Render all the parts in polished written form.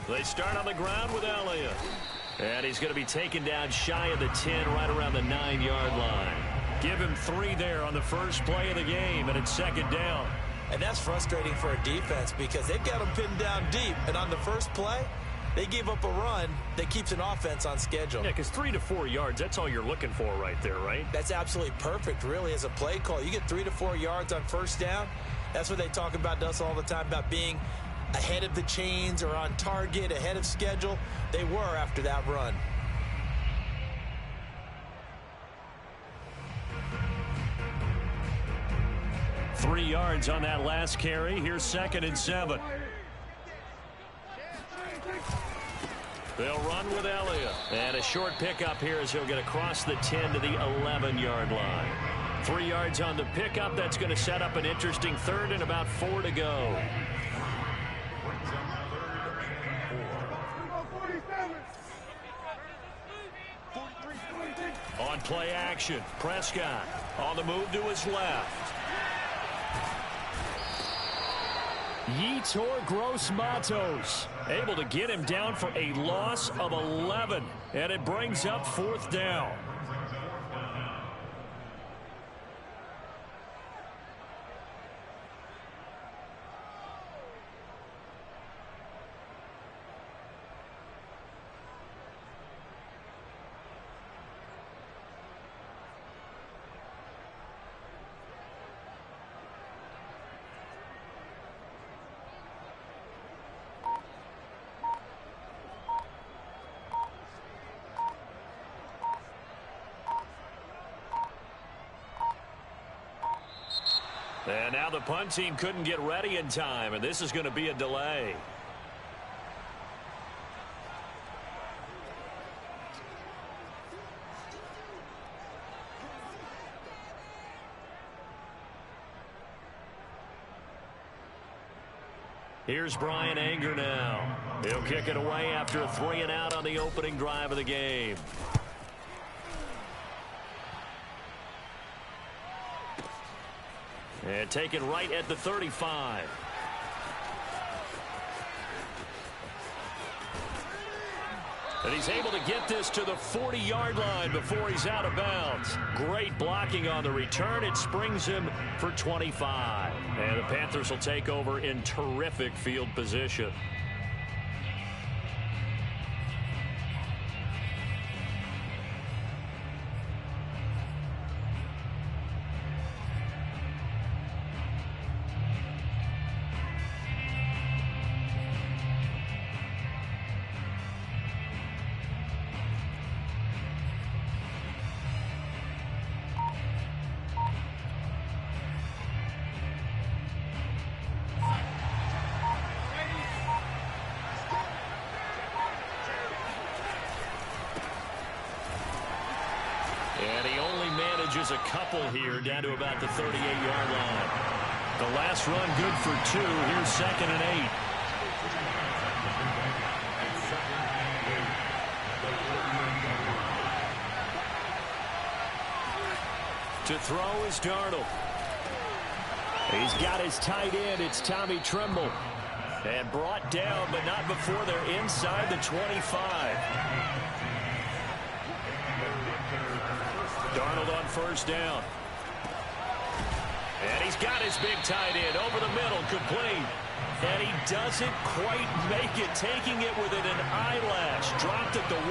They start on the ground with Elliott. And he's going to be taken down shy of the 10, right around the 9-yard line. Give him 3 there on the first play of the game, and it's second down. And that's frustrating for a defense because they've got them pinned down deep. And on the first play, they give up a run that keeps an offense on schedule. Yeah, because 3 to 4 yards, that's all you're looking for right there, right? That's absolutely perfect, really, as a play call. You get 3 to 4 yards on first down. That's what they talk about to us all the time, about being ahead of the chains or on target, ahead of schedule. They were after that run. Three yards on that last carry. Here's 2nd and 7. They'll run with Elliott. And a short pickup here as he'll get across the 10 to the 11-yard line. 3 yards on the pickup. That's going to set up an interesting 3rd and about 4 to go. On play action, Prescott on the move to his left. Yetur Gross-Matos able to get him down for a loss of 11, and it brings up 4th down. And now the punt team couldn't get ready in time, and this is going to be a delay. Here's Brian Anger now. He'll kick it away after a 3-and-out on the opening drive of the game. And taken right at the 35. And he's able to get this to the 40-yard line before he's out of bounds. Great blocking on the return. It springs him for 25. And the Panthers will take over in terrific field position. And he only manages a couple here down to about the 38-yard line. The last run good for 2. Here's 2nd and 8. To throw is Darnold. He's got his tight end. It's Tommy Tremble. And brought down, but not before they're inside the 25. Darnold on first down. And he's got his big tight end over the middle, complete. And he doesn't quite make it, taking it within an eyelash. Dropped at the 1.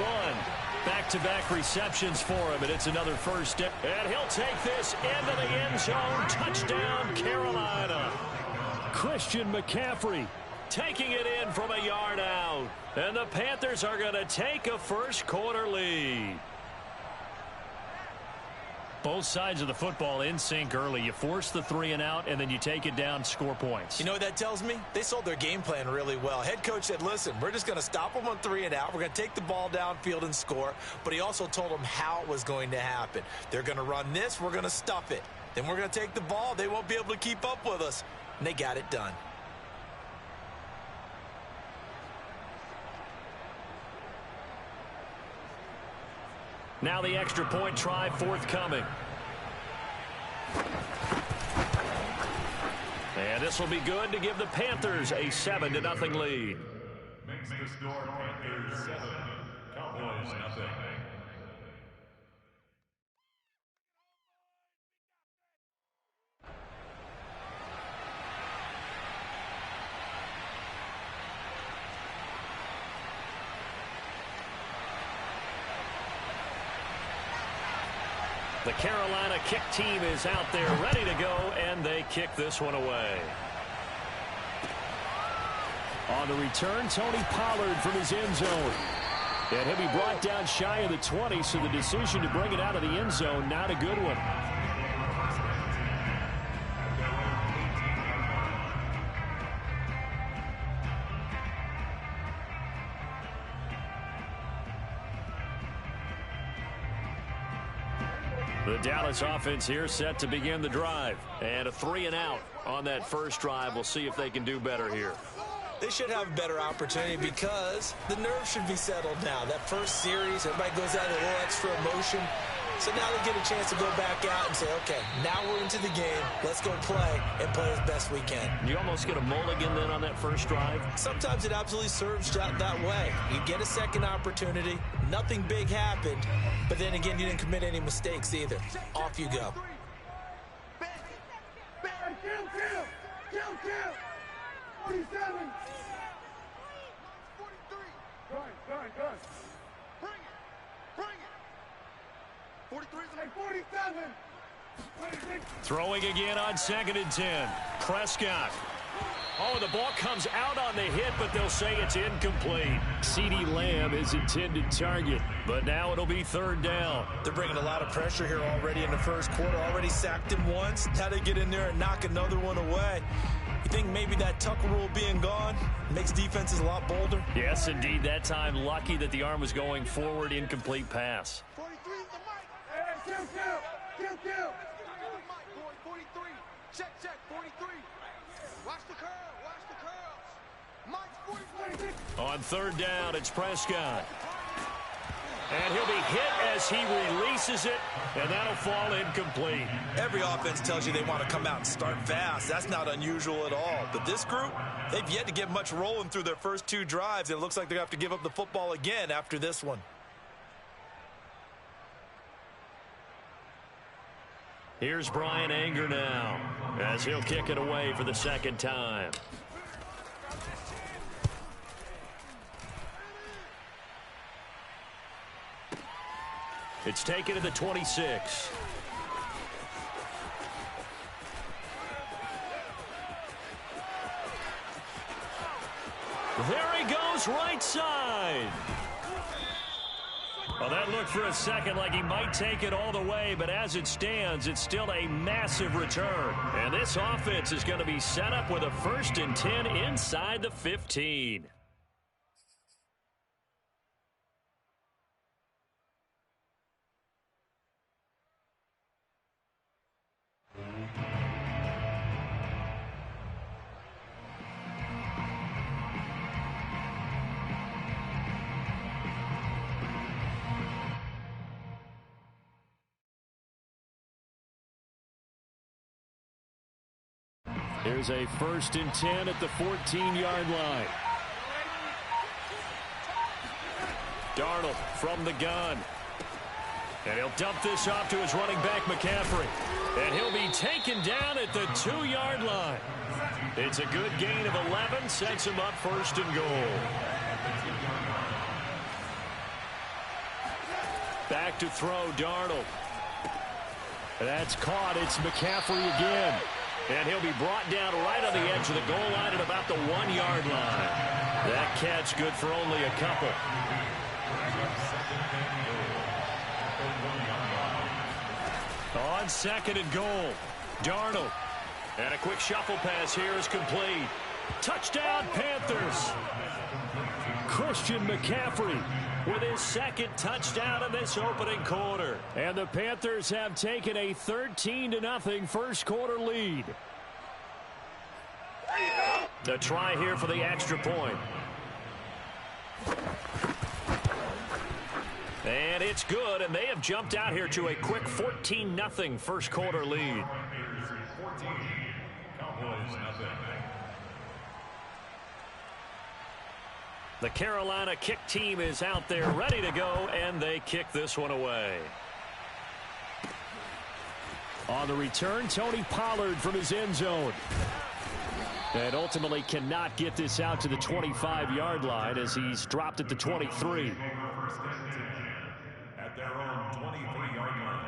Back-to-back receptions for him, and it's another first down. And he'll take this into the end zone. Touchdown, Carolina. Christian McCaffrey taking it in from a yard out. And the Panthers are going to take a first-quarter lead. Both sides of the football in sync early. You force the 3-and-out, and then you take it down, score points. You know what that tells me? They sold their game plan really well. Head coach said, listen, we're just going to stop them on 3-and-out. We're going to take the ball downfield and score. But he also told them how it was going to happen. They're going to run this. We're going to stuff it. Then we're going to take the ball. They won't be able to keep up with us. And they got it done. Now the extra point try forthcoming. And this will be good to give the Panthers a 7-0 lead. Makes the score Panthers 7, Cowboys nothing. The Carolina kick team is out there ready to go, and they kick this one away. On the return, Tony Pollard from his end zone. And he'll be brought down shy of the 20, so the decision to bring it out of the end zone, not a good one. The Dallas offense here set to begin the drive. And a 3-and-out on that first drive. We'll see if they can do better here. They should have a better opportunity because the nerves should be settled now. That first series, everybody goes out with a little extra emotion. So now they get a chance to go back out and say, okay, now we're into the game. Let's go play and play as best we can. You almost get a mulligan then on that first drive? Sometimes it absolutely serves that way. You get a second opportunity. Nothing big happened. But then again, you didn't commit any mistakes either. Off you go. Kill! 47! Good. Bring it! 43 and 47! 26. Throwing again on 2nd and 10. Prescott. Oh, the ball comes out on the hit, but they'll say it's incomplete. CeeDee Lamb is intended target, but now it'll be 3rd down. They're bringing a lot of pressure here already in the first quarter. Already sacked him once. Now they get in there and knock another one away. You think maybe that Tucker rule being gone makes defenses a lot bolder? Yes, indeed. That time, lucky that the arm was going forward. Incomplete pass. 43 is the mic. Hey, kill. 43. Check, 43. Watch the curl. Mike's 46. On 3rd down, it's Prescott. And he'll be hit as he releases it, and that'll fall incomplete. Every offense tells you they want to come out and start fast. That's not unusual at all. But this group, they've yet to get much rolling through their first 2 drives. And it looks like they're going to have to give up the football again after this one. Here's Brian Anger now as he'll kick it away for the 2nd time. It's taken to the 26. There he goes, right side. Well, that looked for a second like he might take it all the way, but as it stands, it's still a massive return. And this offense is going to be set up with a 1st and 10 inside the 15. Here's a 1st and 10 at the 14-yard line. Darnold from the gun. And he'll dump this off to his running back, McCaffrey. And he'll be taken down at the 2-yard line. It's a good gain of 11, sets him up 1st and goal. Back to throw, Darnold. That's caught. It's McCaffrey again. And he'll be brought down right on the edge of the goal line at about the 1-yard line. That catch good for only a couple. On 2nd and goal, Darnold. And a quick shuffle pass here is complete. Touchdown, Panthers. Christian McCaffrey with his 2nd touchdown in this opening quarter. And the Panthers have taken a 13-0 first quarter lead. The try here for the extra point. And it's good, and they have jumped out here to a quick 14-0 first quarter lead. Cowboys nothing. The Carolina kick team is out there ready to go, and they kick this one away. On the return, Tony Pollard from his end zone. And ultimately cannot get this out to the 25-yard line as he's dropped at the 23. At their own 23-yard line.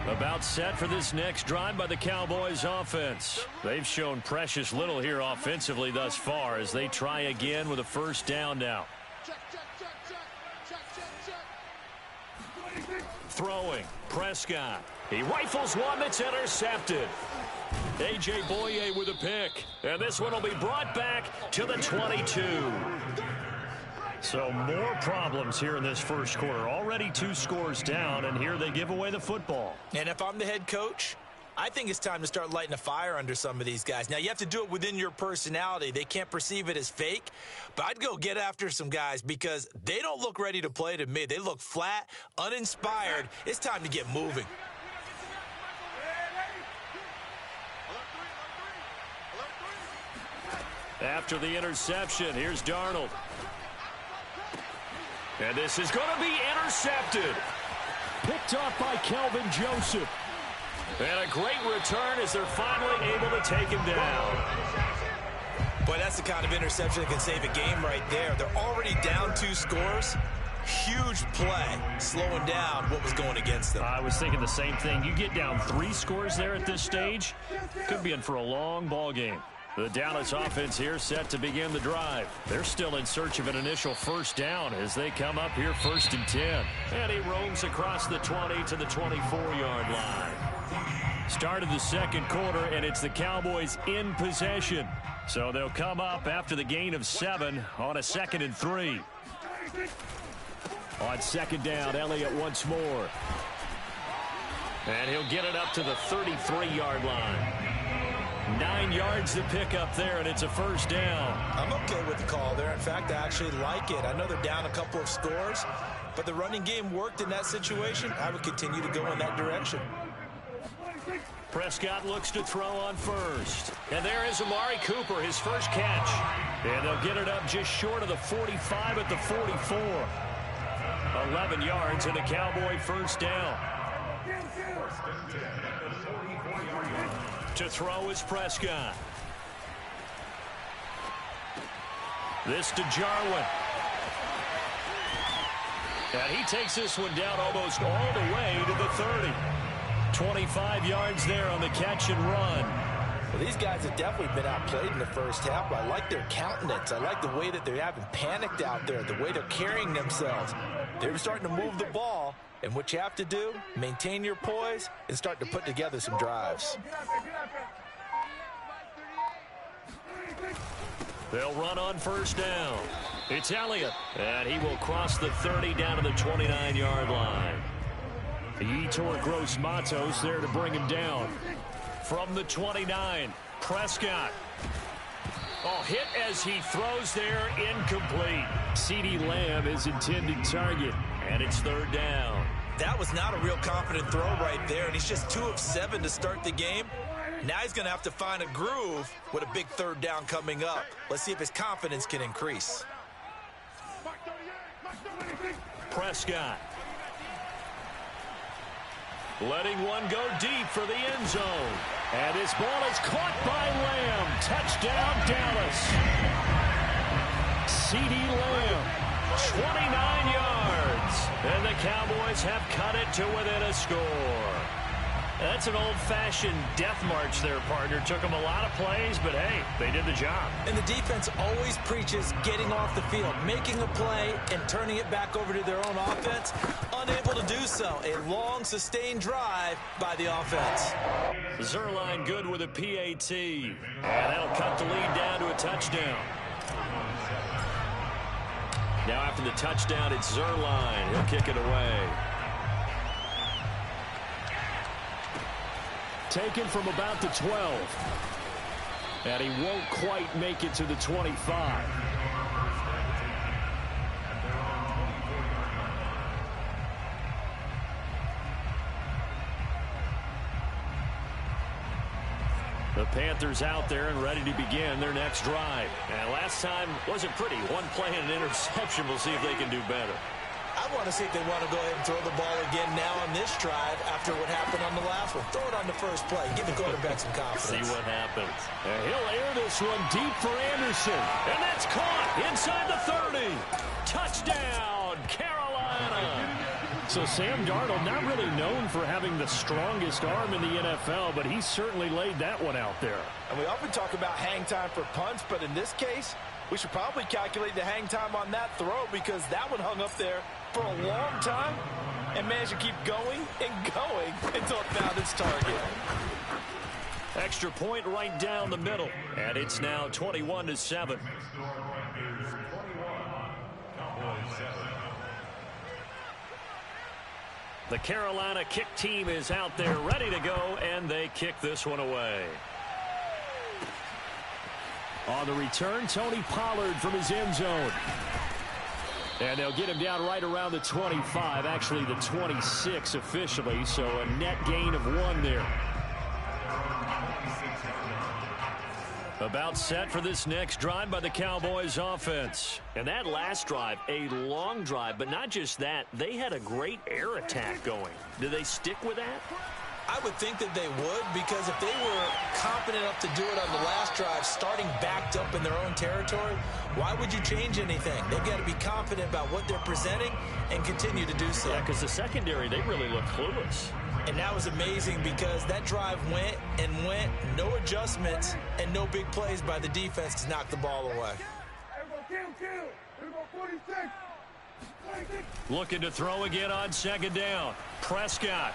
About set for this next drive by the Cowboys offense. They've shown precious little here offensively thus far as they try again with a first down now. Throwing, Prescott. He rifles one that's intercepted. A.J. Boye with a pick. And this one will be brought back to the 22. So more problems here in this first quarter. Already 2 scores down, and here they give away the football. And if I'm the head coach, I think it's time to start lighting a fire under some of these guys. Now, you have to do it within your personality. They can't perceive it as fake. But I'd go get after some guys because they don't look ready to play to me. They look flat, uninspired. It's time to get moving. After the interception, here's Darnold. And this is going to be intercepted. Picked off by Kelvin Joseph. And a great return as they're finally able to take him down. Boy, that's the kind of interception that can save a game right there. They're already down 2 scores. Huge play, slowing down what was going against them. I was thinking the same thing. You get down 3 scores there at this stage, could be in for a long ball game. The Dallas offense here set to begin the drive. They're still in search of an initial first down as they come up here 1st and 10. And he roams across the 20 to the 24-yard line. Start of the second quarter, and it's the Cowboys in possession. So they'll come up after the gain of 7 on a 2nd and 3. On 2nd down, Elliott once more. And he'll get it up to the 33-yard line. 9 yards to pick up there, and it's a first down. I'm okay with the call there. In fact, I actually like it. I know they're down a couple of scores, but the running game worked in that situation. I would continue to go in that direction. Prescott looks to throw on first. And there is Amari Cooper, his first catch. And they'll get it up just short of the 45 at the 44. 11 yards and a Cowboy first down. To throw is Prescott. This to Jarwin. And he takes this one down almost all the way to the 30. 25 yards there on the catch and run. Well, these guys have definitely been outplayed in the first half, but I like their countenance. I like the way that they haven't panicked out there, the way they're carrying themselves. They're starting to move the ball, and what you have to do, maintain your poise and start to put together some drives. They'll run on first down. It's Elliott, and he will cross the 30 down to the 29-yard line. Yetur Gross-Matos there to bring him down. From the 29, Prescott. Oh, hit as he throws there, incomplete. CeeDee Lamb is intended target, and it's 3rd down. That was not a real confident throw right there, and he's just 2 of 7 to start the game. Now he's going to have to find a groove with a big 3rd down coming up. Let's see if his confidence can increase. Prescott. Letting one go deep for the end zone. And his ball is caught by Lamb. Touchdown, Dallas. CeeDee Lamb, 29 yards. And the Cowboys have cut it to within a score. That's an old-fashioned death march there, partner. Took them a lot of plays, but, hey, they did the job. And the defense always preaches getting off the field, making a play, and turning it back over to their own offense. Unable to do so. A long, sustained drive by the offense. Zerline good with a PAT. And that'll cut the lead down to a touchdown. Now after the touchdown, it's Zerline. He'll kick it away. Taken from about the 12. And he won't quite make it to the 25. The Panthers out there and ready to begin their next drive. And last time wasn't pretty. One play and an interception. We'll see if they can do better. I want to see if they want to go ahead and throw the ball again now on this drive after what happened on the last one. Throw it on the first play. Give the quarterback some confidence. See what happens. And he'll air this one deep for Anderson. And that's caught inside the 30. Touchdown, Carolina. So Sam Darnold, not really known for having the strongest arm in the NFL, but he certainly laid that one out there. And we often talk about hang time for punts, but in this case, we should probably calculate the hang time on that throw because that one hung up there for a long time and managed to keep going and going until it found its target. Extra point right down the middle, and it's now 21-7. The Carolina kick team is out there ready to go, and they kick this one away. On the return, Tony Pollard from his end zone. And they'll get him down right around the 25, actually the 26 officially, so a net gain of 1 there. About set for this next drive by the Cowboys offense. And that last drive, a long drive, but not just that, they had a great air attack going. Do they stick with that? I would think that they would, because if they were confident enough to do it on the last drive, starting backed up in their own territory, why would you change anything? They've got to be confident about what they're presenting and continue to do so. Yeah, because the secondary, they really look clueless. And that was amazing because that drive went and went, no adjustments, and no big plays by the defense to knock the ball away. Looking to throw again on second down. Prescott.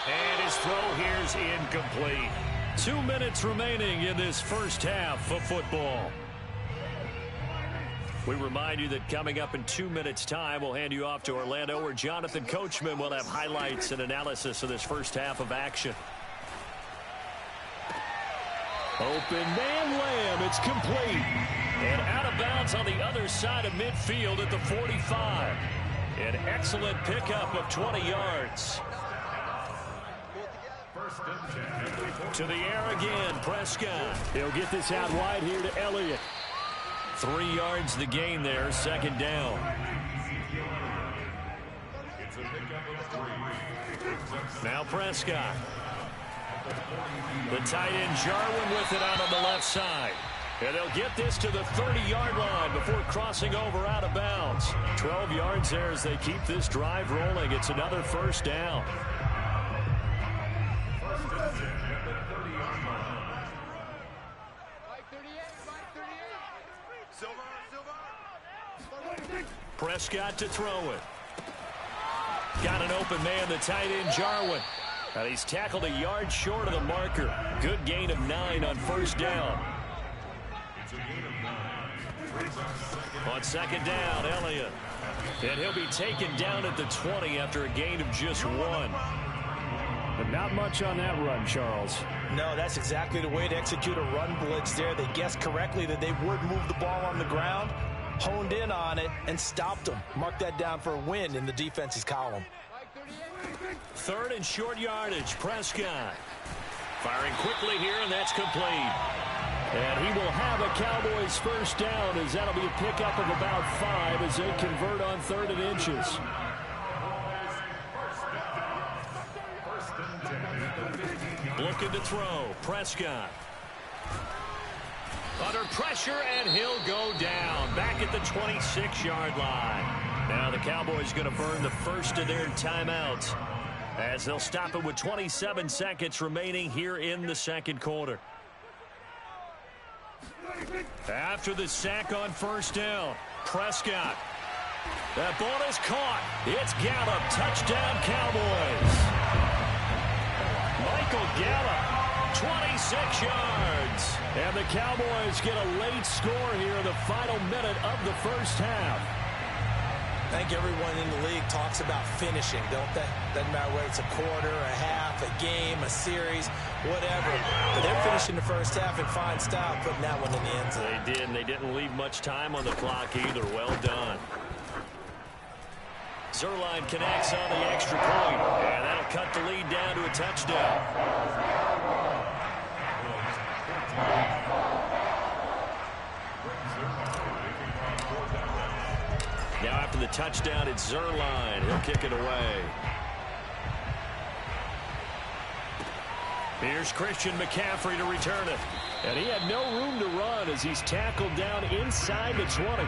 And his throw here's incomplete. 2 minutes remaining in this first half of football. We remind you that coming up in 2 minutes' time, we'll hand you off to Orlando, where Jonathan Coachman will have highlights and analysis of this first half of action. Open man Lamb, it's complete. And out of bounds on the other side of midfield at the 45. An excellent pickup of 20 yards. To the air again, Prescott. He'll get this out wide here to Elliott. 3 yards the gain there, second down. Now Prescott. The tight end Jarwin with it out on the left side. And they'll get this to the 30-yard line before crossing over out of bounds. 12 yards there as they keep this drive rolling. It's another first down. Prescott to throw it. Got an open man, the tight end Jarwin. And he's tackled a yard short of the marker. Good gain of 9 on first down. On second down, Elliott. And he'll be taken down at the 20 after a gain of just 1. But not much on that run, Charles. No, that's exactly the way to execute a run blitz there. They guessed correctly that they would move the ball on the ground, honed in on it, and stopped them. Mark that down for a win in the defense's column. Third and short yardage, Prescott. Firing quickly here, and that's complete. And he will have a Cowboys first down, as that'll be a pickup of about 5 as they convert on 3rd and inches. Looking to throw, Prescott. Under pressure, and he'll go down. Back at the 26-yard line. Now the Cowboys going to burn the first of their timeouts, as they'll stop it with 27 seconds remaining here in the second quarter. After the sack on first down, Prescott. That ball is caught. It's Gallup. Touchdown, Cowboys. Michael Gallup, 26 yards. And the Cowboys get a late score here in the final minute of the first half. I think everyone in the league talks about finishing, don't they? Doesn't matter whether it's a quarter, a half, a game, a series, whatever. But they're finishing the first half in fine style, putting that one in the end zone. They did, and they didn't leave much time on the clock either. Well done. Zerline connects on the extra point, and that'll cut the lead down to a touchdown. Now after the touchdown, it's Zerline. He'll kick it away. Here's Christian McCaffrey to return it. And he had no room to run as he's tackled down inside the 20.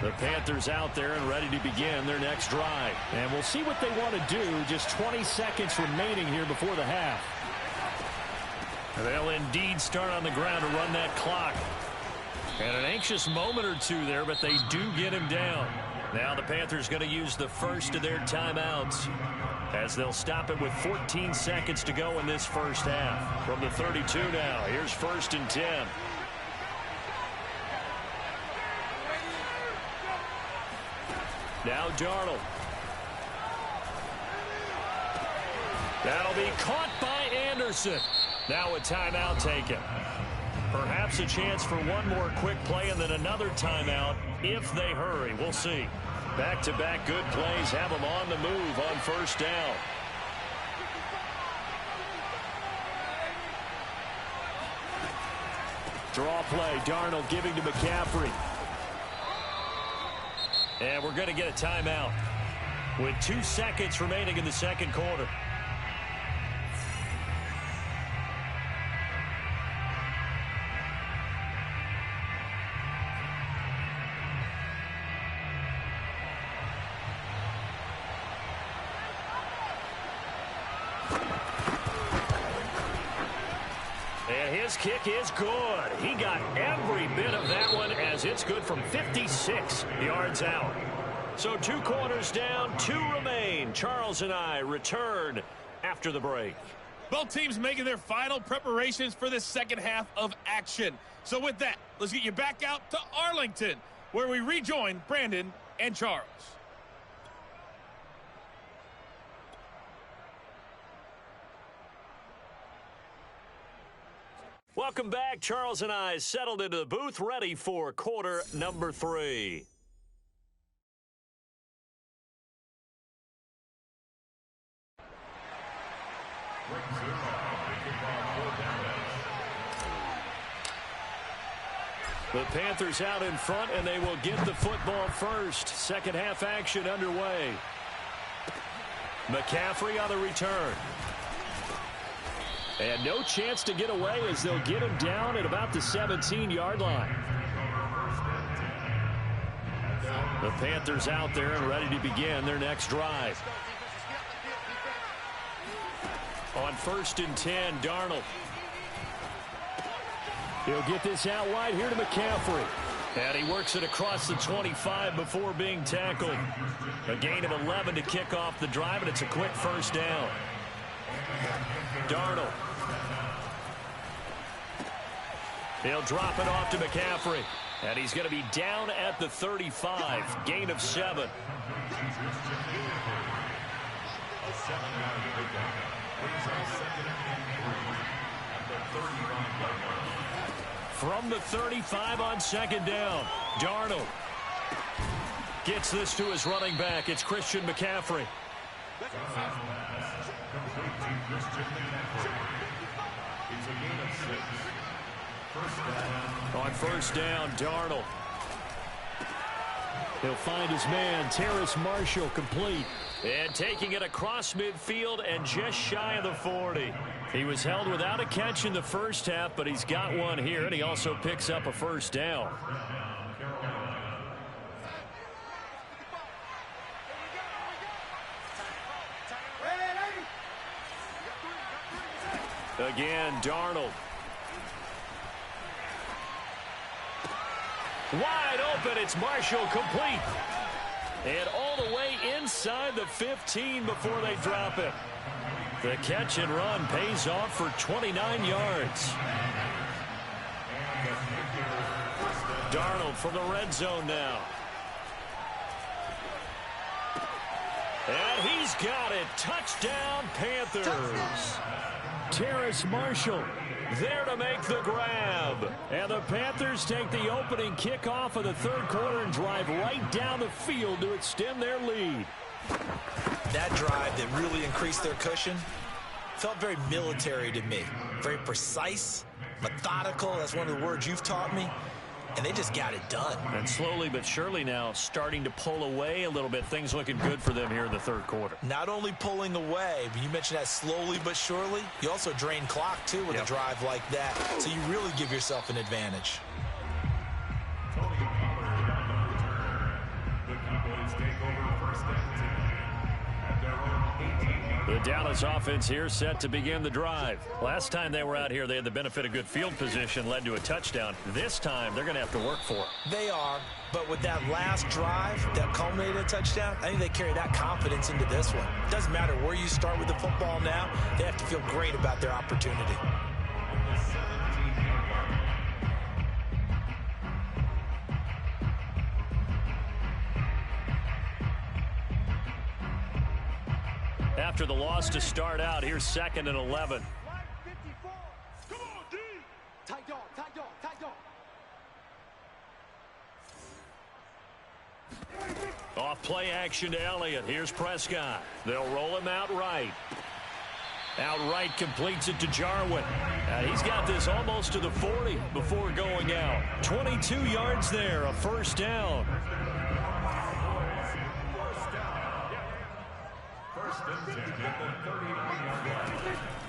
The Panthers out there and ready to begin their next drive. And we'll see what they want to do. Just 20 seconds remaining here before the half. They'll indeed start on the ground to run that clock. And an anxious moment or two there, but they do get him down. Now the Panthers going to use the first of their timeouts as they'll stop it with 14 seconds to go in this first half. From the 32 now, here's 1st and 10. Now Darnold. That'll be caught by Anderson. Now a timeout taken. Perhaps a chance for one more quick play and then another timeout if they hurry. We'll see. Back-to-back good plays have them on the move on 1st down. Draw play. Darnold giving to McCaffrey. And we're going to get a timeout with 2 seconds remaining in the second quarter. And his kick is good. He got every bit of that one as it's good from 56 yards out. So 2 quarters down, 2 remain. Charles and I return after the break. Both teams making their final preparations for the second half of action. So with that, let's get you back out to Arlington, where we rejoin Brandon and Charles. Welcome back. Charles and I settled into the booth, ready for quarter number 3. The Panthers out in front, and they will get the football first. Second half action underway. McCaffrey on the return. And no chance to get away as they'll get him down at about the 17-yard line. The Panthers out there and ready to begin their next drive. On 1st and 10, Darnold. He'll get this out wide here to McCaffrey. And he works it across the 25 before being tackled. A gain of 11 to kick off the drive, and it's a quick 1st down. Darnold. He'll drop it off to McCaffrey. And he's going to be down at the 35. Gain of 7. From the 35 on 2nd down, Darnold gets this to his running back. It's Christian McCaffrey. On 1st down, Darnold. He'll find his man, Terrace Marshall, complete. And taking it across midfield and just shy of the 40. He was held without a catch in the first half, but he's got one here, and he also picks up a 1st down. Again, Darnold. Wide open, it's Marshall, complete. And all the way inside the 15 before they drop it. The catch and run pays off for 29 yards. Darnold from the red zone now. And he's got it. Touchdown, Panthers. Terrace Marshall there to make the grab. And the Panthers take the opening kickoff of the third quarter and drive right down the field to extend their lead. That drive that really increased their cushion felt very military to me. Very precise, methodical. That's one of the words you've taught me. And they just got it done. And slowly but surely now starting to pull away a little bit. Things looking good for them here in the third quarter. Not only pulling away, but you mentioned that slowly but surely. You also drain clock, too, with a drive like that. So you really give yourself an advantage. The Dallas offense here set to begin the drive. Last time they were out here, they had the benefit of good field position, led to a touchdown. This time, they're going to have to work for it. They are, but with that last drive that culminated a touchdown, I think they carry that confidence into this one. It doesn't matter where you start with the football now. They have to feel great about their opportunity. After the loss to start out, here's 2nd and 11. Come on, D. Tight dog, tight dog, tight dog. Off play action to Elliott. Here's Prescott. They'll roll him out right. Outright completes it to Jarwin. He's got this almost to the 40 before going out. 22 yards there, a first down.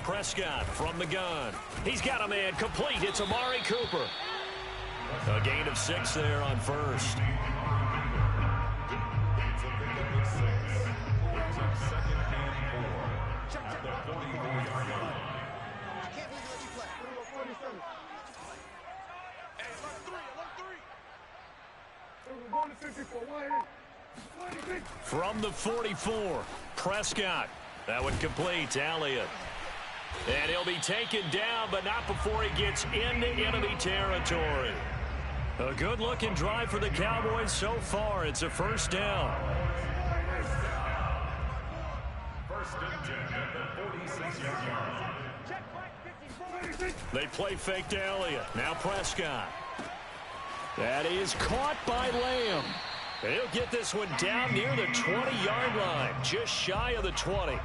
Prescott from the gun. He's got a man complete. It's Amari Cooper. A gain of 6 there on first. From the 44, Prescott. That would complete to Elliott. And he'll be taken down, but not before he gets into enemy territory. A good-looking drive for the Cowboys so far. It's a first down. First and 10 at the 46-yard line. They play fake to Elliott. Now Prescott. That is caught by Lamb. He'll get this one down near the 20-yard line, just shy of the 20.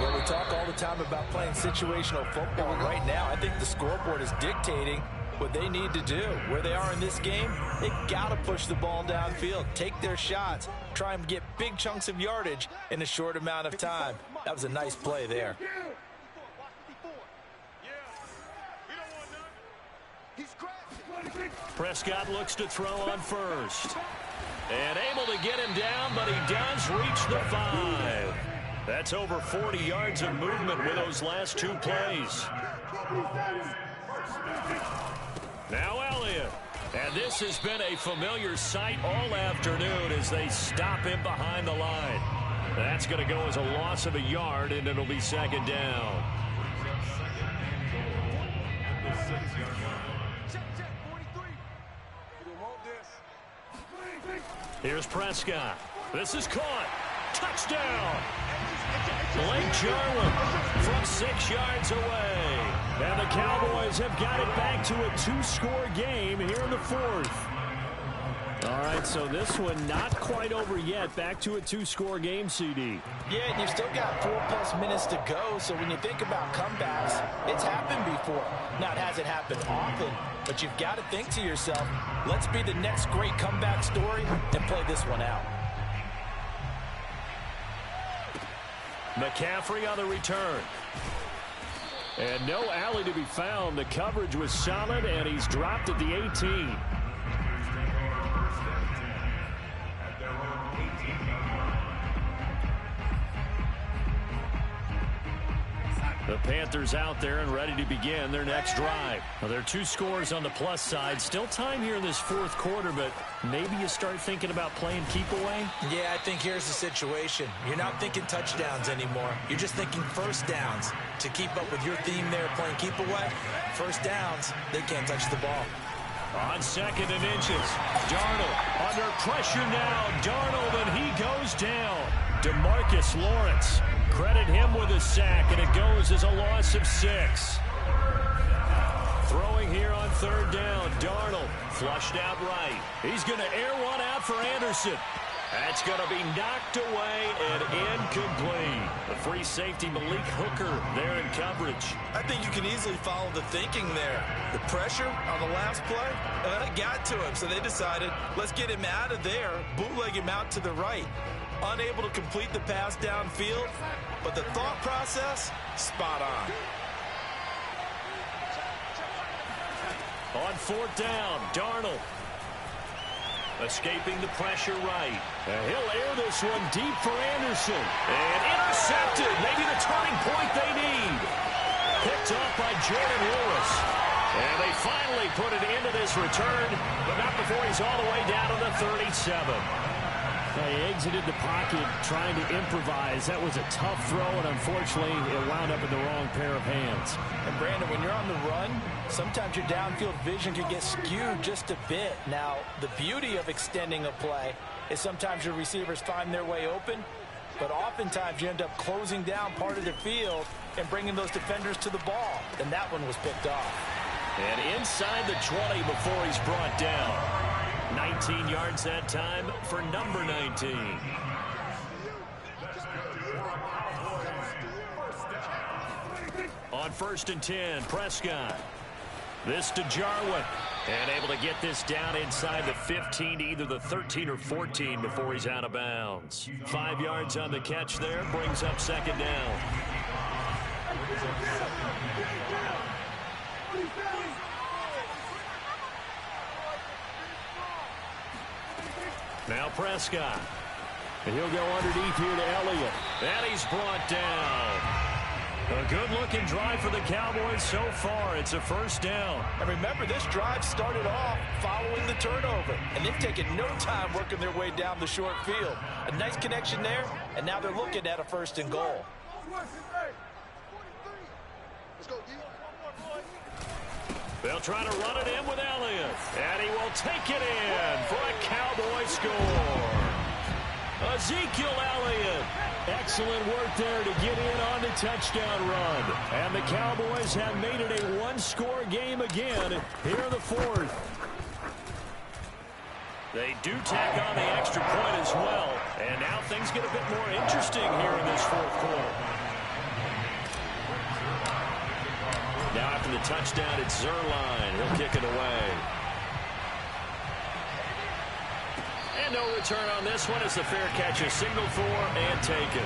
Well, we talk all the time about playing situational football. Right now, I think the scoreboard is dictating what they need to do. Where they are in this game, they got to push the ball downfield, take their shots, try and get big chunks of yardage in a short amount of time. That was a nice play there. Prescott looks to throw on first. And able to get him down, but he does reach the 5. That's over 40 yards of movement with those last 2 plays. Now Elliott. And this has been a familiar sight all afternoon as they stop him behind the line. That's going to go as a loss of a yard, and it'll be 2nd down. Here's Prescott. This is caught. Touchdown. Blake Jarwin from 6 yards away. And the Cowboys have got it back to a 2-score game here in the 4th. All right, so this one not quite over yet. Back to a 2-score game, CD. Yeah, and you've still got 4+ minutes to go, so when you think about comebacks, it's happened before. Now, it hasn't happened often, but you've got to think to yourself, let's be the next great comeback story and play this one out. McCaffrey on the return. And no alley to be found. The coverage was solid, and he's dropped at the 18. The Panthers out there and ready to begin their next drive. Well, there are 2 scores on the plus side. Still time here in this 4th quarter, but maybe you start thinking about playing keep away? Yeah, I think here's the situation. You're not thinking touchdowns anymore. You're just thinking first downs. To keep up with your theme there, playing keep away, first downs, they can't touch the ball. On 2nd and inches. Darnold under pressure now. Darnold, and he goes down. DeMarcus Lawrence. Credit him with a sack, and it goes as a loss of 6. Throwing here on 3rd down. Darnold flushed out right. He's going to air one out for Anderson. That's going to be knocked away and incomplete. The free safety, Malik Hooker, there in coverage. I think you can easily follow the thinking there. The pressure on the last play, it got to him, so they decided, let's get him out of there, bootleg him out to the right. Unable to complete the pass downfield, but the thought process, spot on. On 4th down, Darnold. Escaping the pressure right. And he'll air this one deep for Anderson. And intercepted. Maybe the turning point they need. Picked off by Jordan Lewis. And they finally put it into this return, but not before he's all the way down to the 37. He exited the pocket trying to improvise. That was a tough throw, and unfortunately, it wound up in the wrong pair of hands. And, Brandon, when you're on the run, sometimes your downfield vision can get skewed just a bit. Now, the beauty of extending a play is sometimes your receivers find their way open, but oftentimes you end up closing down part of the field and bringing those defenders to the ball. And that one was picked off. And inside the 20 before he's brought down. 19 yards that time for number 19. On 1st and 10, Prescott. This to Jarwin. And able to get this down inside the 15, either the 13 or 14 before he's out of bounds. 5 yards on the catch there, brings up 2nd down. Now Prescott. And he'll go underneath here to Elliott. And he's brought down. A good-looking drive for the Cowboys so far. It's a 1st down. And remember, this drive started off following the turnover. And they've taken no time working their way down the short field. A nice connection there, and now they're looking at a 1st and goal. They'll try to run it in with Elliott. And he will take it in for a Cowboy score. Ezekiel Elliott. Excellent work there to get in on the touchdown run. And the Cowboys have made it a one-score game again here in the 4th. They do tack on the extra point as well. And now things get a bit more interesting here in this 4th quarter. Now after the touchdown, it's Zerline. He'll kick it away. And no return on this one as the fair catch is signaled for and taken.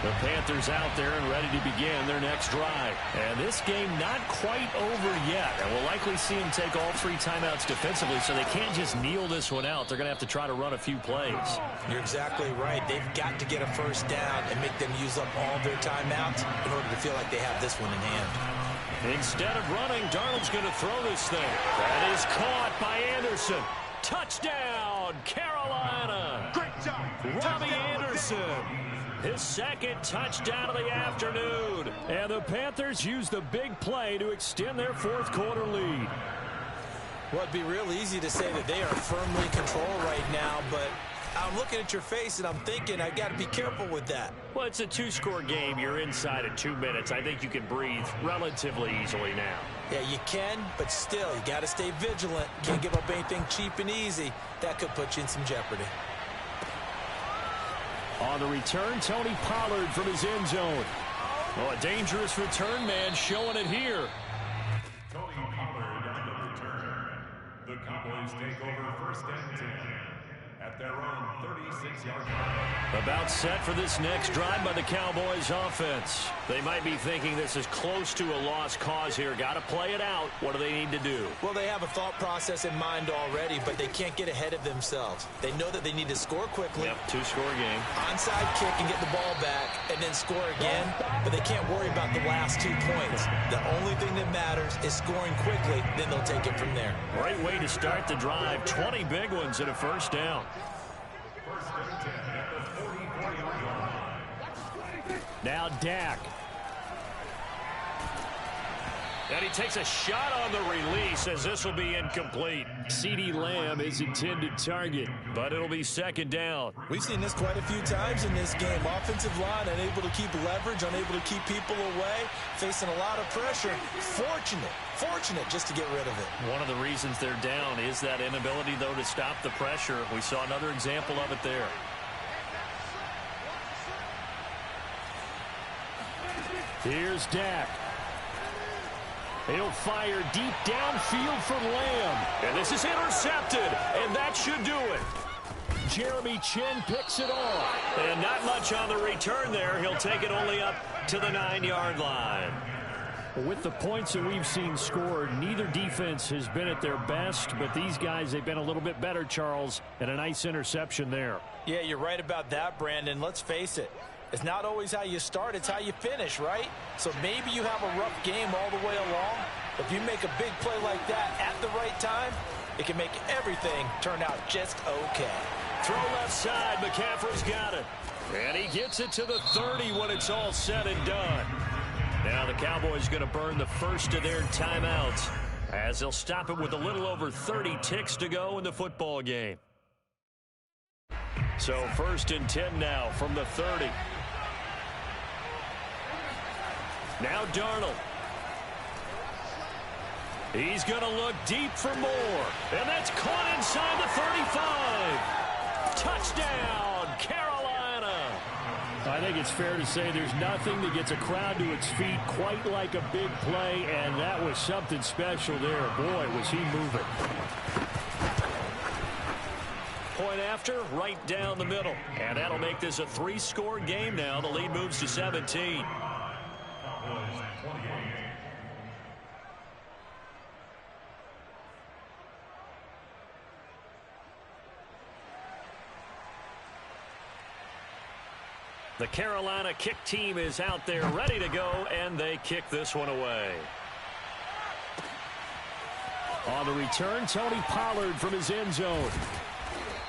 The Panthers out there and ready to begin their next drive. And this game not quite over yet. And we'll likely see them take all 3 timeouts defensively, so they can't just kneel this one out. They're going to have to try to run a few plays. You're exactly right. They've got to get a 1st down and make them use up all their timeouts in order to feel like they have this one in hand. Instead of running, Darnold's going to throw this thing. That is caught by Anderson. Touchdown, Carolina. Great job. Robbie Anderson. His 2nd touchdown of the afternoon. And the Panthers use the big play to extend their 4th quarter lead. Well, it'd be real easy to say that they are firmly in control right now, but I'm looking at your face and I'm thinking I got to be careful with that. Well, it's a 2-score game. You're inside at 2 minutes. I think you can breathe relatively easily now. Yeah, you can, but still, you got to stay vigilant. Can't give up anything cheap and easy. That could put you in some jeopardy. On the return, Tony Pollard from his end zone. Oh, a dangerous return man showing it here. Tony Pollard on the return. The Cowboys take over 1st and 10 at their own 36-yard line. About set for this next drive by the Cowboys offense. They might be thinking this is close to a lost cause here. Got to play it out. What do they need to do? Well, they have a thought process in mind already, but they can't get ahead of themselves. They know that they need to score quickly. Yep, 2-score game. Onside kick and get the ball back and then score again, but they can't worry about the last 2 points. The only thing that matters is scoring quickly, then they'll take it from there. Great way to start the drive. 20 big ones and a 1st down. Now Dak. And he takes a shot on the release as this will be incomplete. CeeDee Lamb is intended target, but it'll be second down. We've seen this quite a few times in this game. Offensive line unable to keep leverage, unable to keep people away, facing a lot of pressure. Fortunate just to get rid of it. One of the reasons they're down is that inability, though, to stop the pressure. We saw another example of it there. Here's Dak. He'll fire deep downfield for Lamb. And this is intercepted, and that should do it. Jeremy Chin picks it off. And not much on the return there. He'll take it only up to the 9-yard line. With the points that we've seen scored, neither defense has been at their best, but these guys, they've been a little bit better, Charles, and a nice interception there. Yeah, you're right about that, Brandon. Let's face it. It's not always how you start, it's how you finish, right? So maybe you have a rough game all the way along. If you make a big play like that at the right time, it can make everything turn out just okay. Throw left side, McCaffrey's got it. And he gets it to the 30 when it's all said and done. Now the Cowboys going to burn the first of their timeouts as they'll stop it with a little over 30 ticks to go in the football game. So 1st and 10 now from the 30. Now Darnold. He's going to look deep for more. And that's caught inside the 35. Touchdown, Carolina. I think it's fair to say there's nothing that gets a crowd to its feet quite like a big play, and that was something special there. Boy, was he moving. Point after, right down the middle. And that'll make this a 3-score game now. The lead moves to 17. The Carolina kick team is out there ready to go, and they kick this one away. On the return, Tony Pollard from his end zone.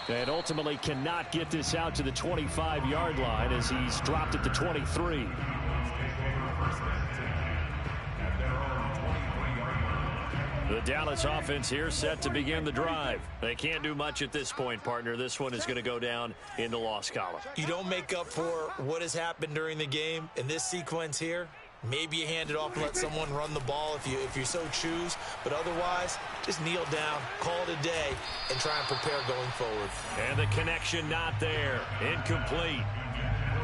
And ultimately cannot get this out to the 25-yard line as he's dropped it to 23. The Dallas offense here set to begin the drive. They can't do much at this point, partner. This one is going to go down in the loss column. You don't make up for what has happened during the game in this sequence here. Maybe you hand it off and let someone run the ball if you so choose. But otherwise, just kneel down, call it a day, and try and prepare going forward. And the connection not there. Incomplete.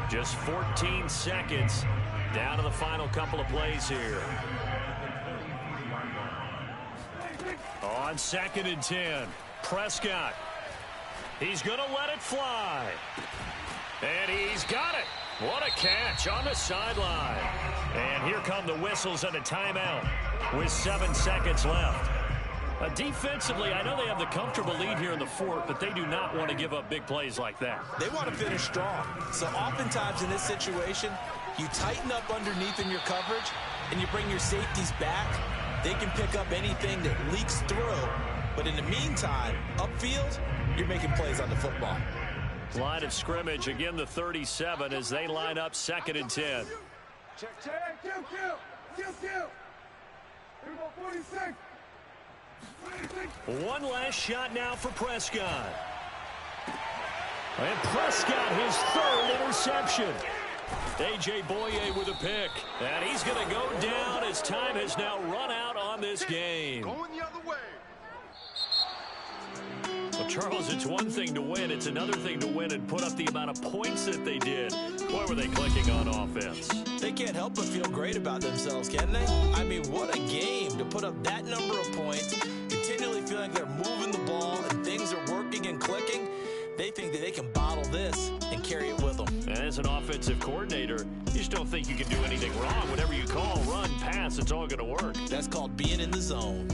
Just 14 seconds down to the final couple of plays here. On 2nd and 10, Prescott. He's going to let it fly. And he's got it. What a catch on the sideline. And here come the whistles and a timeout with 7 seconds left. Defensively, I know they have the comfortable lead here in the 4th, but they do not want to give up big plays like that. They want to finish strong. So oftentimes in this situation, you tighten up underneath in your coverage, and you bring your safeties back. They can pick up anything that leaks through. But in the meantime, upfield, you're making plays on the football. Line of scrimmage, again the 37 as they line up 2nd and 10. Check. Kill. Here we go, 46. One last shot now for Prescott. And Prescott, his 3rd interception. A.J. Boye with a pick. And he's going to go down as time has now run out on this game. Going the other way. Well, Charles, it's one thing to win. It's another thing to win and put up the amount of points that they did. What were they clicking on offense? They can't help but feel great about themselves, can they? I mean, what a game to put up that number of points, continually feeling like they're moving the ball and things are working and clicking. They think that they can bottle this and carry it with them. And as an offensive coordinator, you just don't think you can do anything wrong. Whatever you call, run, pass, it's all going to work. That's called being in the zone.